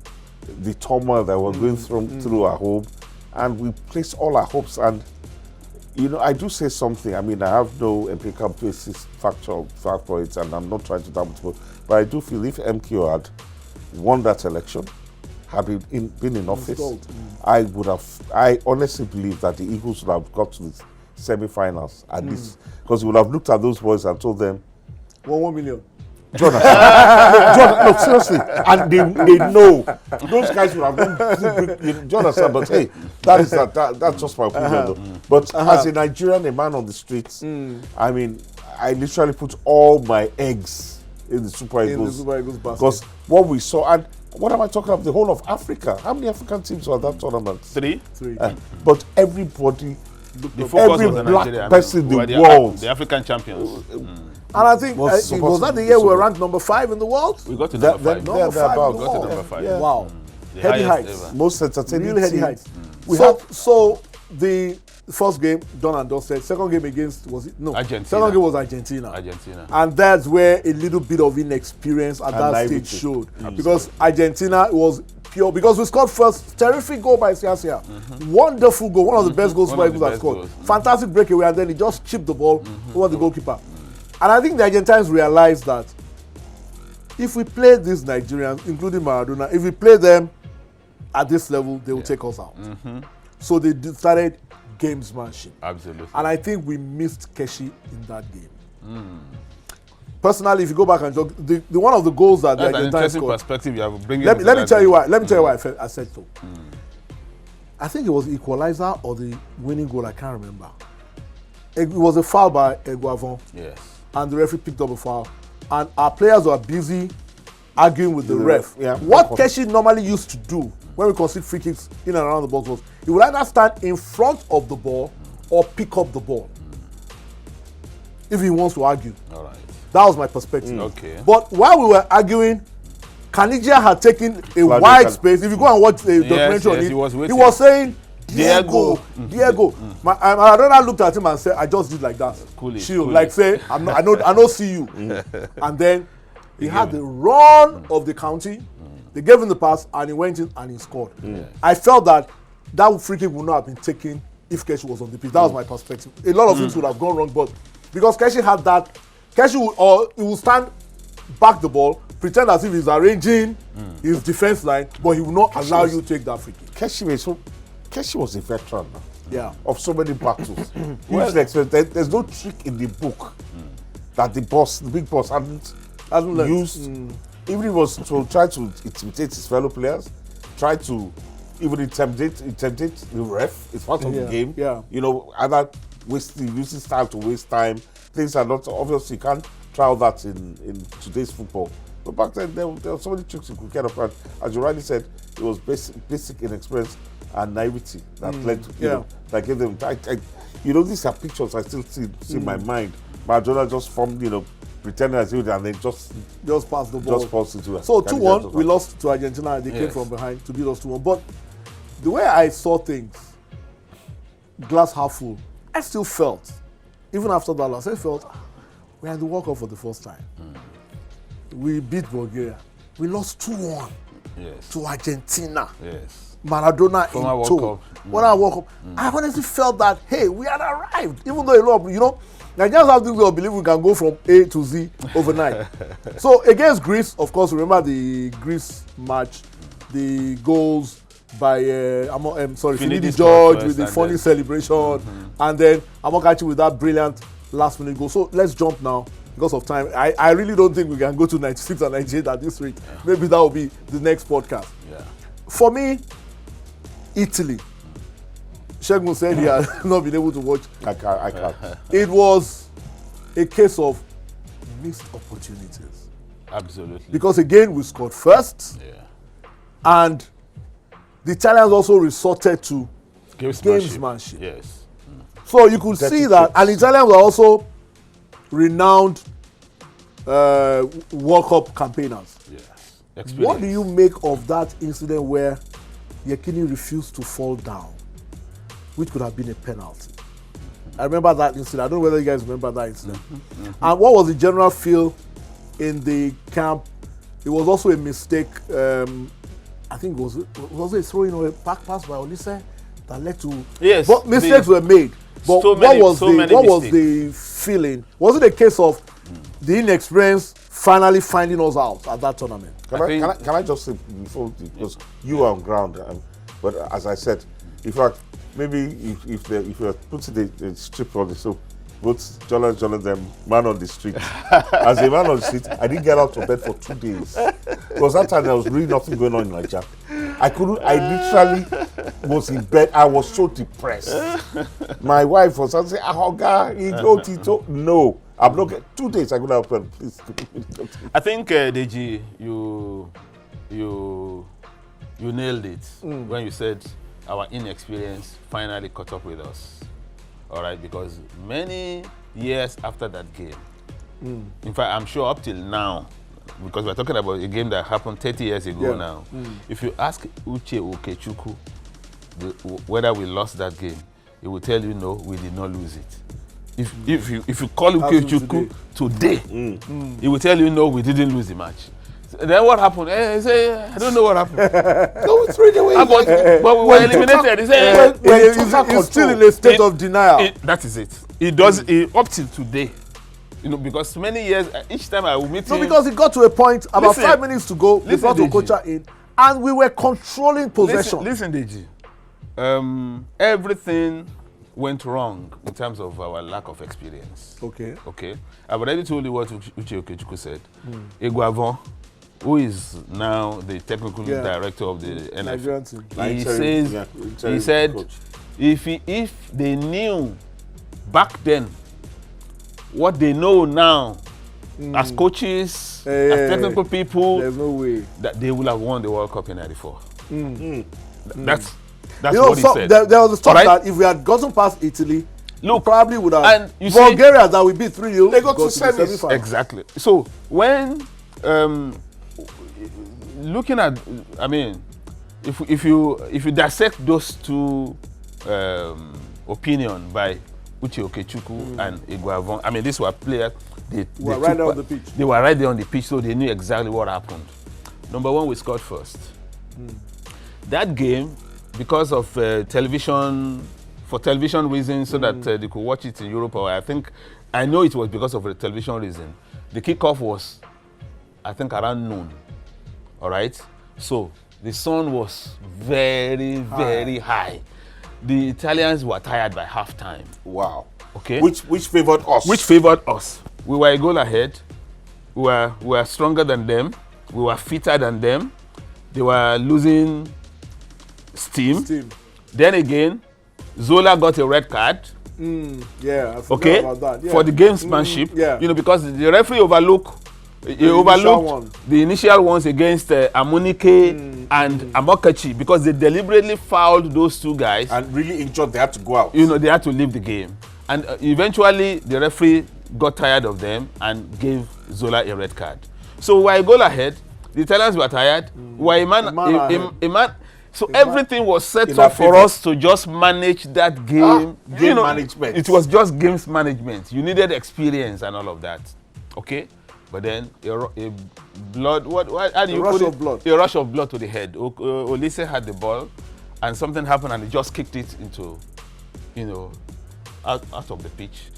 the turmoil that was going through our home, and we placed all our hopes. And you know, I do say something. I mean, I have no empirical basis, fact for it, and I'm not trying to damage it, but I do feel if MKO had won that election, had been in office, I honestly believe that the Eagles would have got to the semi-finals at least, because he would have looked at those boys and told them, 1 million. Jonathan, no, seriously, and they know those guys would have gone. Jonathan, but hey, that's just my opinion, though. But as a Nigerian, a man on the streets, I mean, I literally put all my eggs in the Super Eagles basket. Because what we saw, and what am I talking about? The whole of Africa. How many African teams were at that tournament? Three. But everybody, The focus every was on black Nigeria. person in We the were world. the African champions. And I think Was was that the year we were ranked number 5 in the world? We got to number 5. Number five about. in the We got to world. number 5. Yeah. Wow. The Heady highest heights. ever. Most entertaining Really heady team. heights. We So the first game, done and dusted. Second game against, was it? No. Argentina. Second game was Argentina. Argentina. And that's where a little bit of inexperience at that naivety. stage showed. Because Argentina was pure, because we scored first, terrific goal by Siasia. Wonderful goal, one of the best goals One of Super the Eagles have best scored. goals. Fantastic breakaway, and then he just chipped the ball over the goalkeeper. And I think the Argentines realized that if we play these Nigerians, including Maradona, if we play them at this level, they will take us out. So they started gamesmanship. Absolutely. And I think we missed Keshi in that game. Personally, if you go back and look, the one of the goals that That's the an Argentines interesting scored. perspective you have bringing. Let me tell you why. Let me tell you why I said so. I think it was the equalizer or the winning goal. I can't remember. It was a foul by Eguavon, Yes. and the referee picked up a foul. And our players were busy arguing with the ref. Yeah. What Keshi normally used to do when we concede free kicks in and around the box was he would either stand in front of the ball or pick up the ball if he wants to argue. All right. That was my perspective. Okay. But while we were arguing, Kanija had taken a wide space. If you go and watch the documentary on yes, it, he was waiting. he was saying, Diego. Diego. Maradona looked at him and said, I just did like that. Cool it, Chill. cool Like it. say, I don't see you. And then he had the run of the county. They gave him the pass and he went in and he scored. I felt that free kick would not have been taken if Keshi was on the pitch. That was my perspective. A lot of things would have gone wrong, but because Keshi had that, he would stand back the ball, pretend as if he's arranging his defense line, but he will not allow you to take that free kick. Keshi was a veteran Yeah. of so many battles. There's no trick in the book that the big boss hadn't Hasn't used. Even if it was to try to intimidate his fellow players, try to even intimidate the ref. It's part of the game. Yeah. You know, either using time to waste time. Things are not obviously you can't try all that in today's football. But back then there were so many tricks you could get up. And as you rightly said, it was basic inexperience and naivety that led to that gave them. You know, these are pictures I still see in my mind. Maradona just formed, pretending as if and then just pass the ball. Just pass it to us. So 2-1, we lost to Argentina. They came from behind to beat us 2-1. But the way I saw things, glass half full, I still felt, even after that loss, I felt we had the World Cup for the first time. We beat Bulgaria. We lost 2-1 to Argentina. Yes. Maradona From our in World tow. Cup. When I woke up, I honestly felt that, hey, we had arrived. Even though a lot of, Nigerians have this way of believing we can go from A to Z overnight. So against Greece, of course, remember the Greece match, the goals by Finidi George with the funny celebration, and then Amokachi with that brilliant last minute goal. So let's jump now because of time. I really don't think we can go to 96 and 98 at this rate. Maybe that will be the next podcast. Yeah. For me, Italy. Segun said he had not been able to watch. I can't. It was a case of missed opportunities. Absolutely. Because again, we scored first, and the Italians also resorted to gamesmanship. Yes. So you could see that, and Italians were also renowned World Cup campaigners. Yes. What do you make of that incident where Yekini refused to fall down, which could have been a penalty? I remember that incident. I don't know whether you guys remember that incident. And what was the general feel in the camp? It was also a mistake. I think it was also a throwing or a back pass by Olise that led to. Yes. But mistakes were made. But what was the feeling? Was it a case of the inexperience finally finding us out at that tournament? Can I just say before, because you are on ground, but as I said, in fact, maybe if you are putting the strip on the so both Jola them man on the street. As a man on the street, I didn't get out of bed for 2 days. Because that time there was really nothing going on in Nigeria. I literally was in bed. I was so depressed. My wife was saying, "Ahoga, no, I'm not getting 2 days. I could have bed. Please." I think Deji, you nailed it when you said our inexperience finally caught up with us. All right, because many years after that game, in fact, I'm sure up till now, because we're talking about a game that happened 30 years ago now. If you ask Uche Okechukwu whether we lost that game, he will tell you no, we did not lose it. If you call Okechukwu today, he will tell you no, we didn't lose the match. Then what happened? He say, I don't know what happened. No, it's really way. But we were eliminated. He said, he's still in a state of denial. That is it. He does it up till today. You know, because many years, each time I will meet him. No, because it got to a point, about 5 minutes to go, they brought Okocha in, and we were controlling possession. Listen, Deji. Everything went wrong in terms of our lack of experience. Okay. I've already told you what Uche Okechukwu said. Eguavon, who is now the technical director of the NFL, he said, if they knew back then what they know now as coaches, as technical people, there's no way that they would have won the World Cup in '94. That's what he said. There was a talk that if we had gotten past Italy, we probably would have. And you Bulgaria that we beat 3-0. They got to semis. Exactly. So when looking at, I mean, if you dissect those two opinions by Uche Okechukwu and Eguavon, I mean, these were players. They were right there on the pitch. They were right there on the pitch, so they knew exactly what happened. Number one, we scored first. That game, because of television reasons, so that they could watch it in Europe, or I know it was because of a television reason. The kickoff was, I think, around noon. All right, so the sun was very, very high. The Italians were tired by halftime. Wow. Okay. Which favored us. Which favored us. We were a goal ahead. We were stronger than them. We were fitter than them. They were losing steam. Then again, Zola got a red card. I forgot about that. For the gamesmanship. You know, because the referee overlooked the initial ones against Amunike and Amokachi, because they deliberately fouled those two guys. And really injured, they had to go out. You know, they had to leave the game. And eventually, the referee got tired of them and gave Zola a red card. So we were a goal ahead. The Italians were tired. We were a man. So everything was set up for us to just manage that game. Game management. It was just games management. You needed experience and all of that. Okay? But then a rush of blood to the head. Olise had the ball, and something happened, and he just kicked it into, out of the pitch.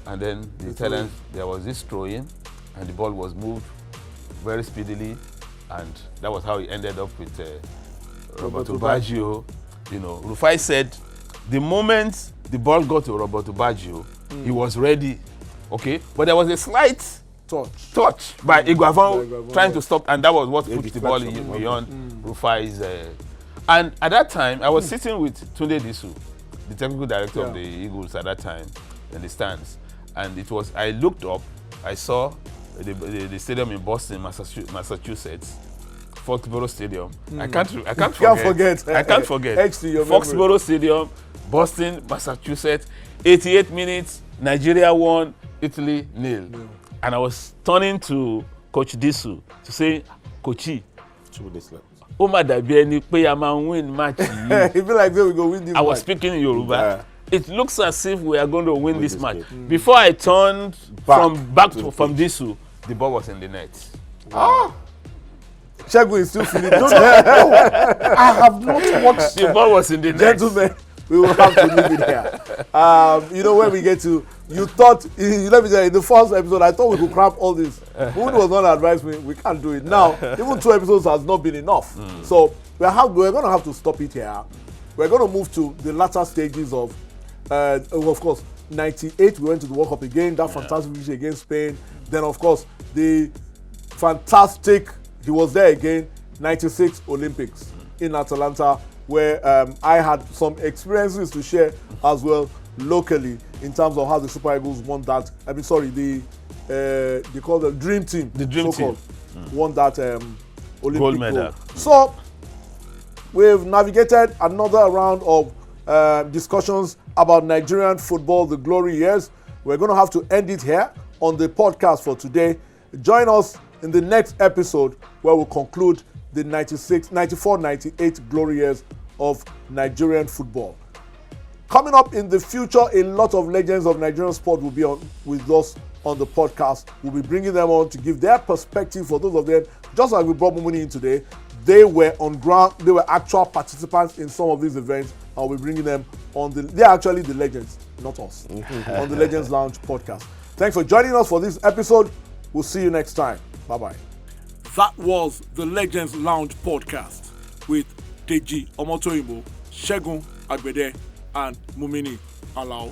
And then the Italians, there was this throw-in, and the ball was moved very speedily, and that was how he ended up with Roberto Baggio. You know, Rufai said the moment the ball got to Roberto Baggio, he was ready. Okay, but there was a slight touch by Eguavon trying to stop, and that was what put the ball beyond Rufai's. And at that time, I was sitting with Tunde Disu, the technical director of the Eagles at that time, in the stands, and I looked up, I saw the stadium in Boston, Massachusetts, Foxborough Stadium. I can't forget. Foxborough Stadium, Boston, Massachusetts. 88 minutes, Nigeria won, Italy 0. And I was turning to Coach Disu to say, Coachy, Oma dabi eni pe a ma win match. He feel like we go win this match. I was speaking in Yoruba. it looks as if we are going to win this match. game. Before I turned Back to the from pitch. Disu, the ball was in the net. Segun is still feeling it. I have not watched. The ball was in the net. Gentlemen, we will have to leave it here. You know, when we get to, you thought, let me tell you, in the first episode, I thought we could cramp all this. Who was not advised me, we can't do it. Now, even 2 episodes has not been enough. So, we're going to have to stop it here. We're going to move to the latter stages of course, 98, we went to the World Cup again, that fantastic victory against Spain. Then, of course, the fantastic, he was there again, 96 Olympics in Atlanta, where I had some experiences to share as well locally in terms of how the Super Eagles won that. I mean, sorry, they call the Dream Team. The Dream Team. Won that Olympic Gold medal. gold. So, we've navigated another round of discussions about Nigerian football, the glory years. We're going to have to end it here on the podcast for today. Join us in the next episode where we'll conclude the 94-98 glory years of Nigerian football. Coming up in the future, a lot of legends of Nigerian sport will be with us on the podcast. We'll be bringing them on to give their perspective. For those of them, just like we brought Mumini in today, they were on ground, they were actual participants in some of these events. I'll be bringing them on they're actually the legends, not us, on the Legends Lounge podcast. Thanks for joining us for this episode. We'll see you next time. Bye-bye. That was the Legends Lounge podcast with Deji Omotoyibo, Segun Agbede, and Mumini Alao.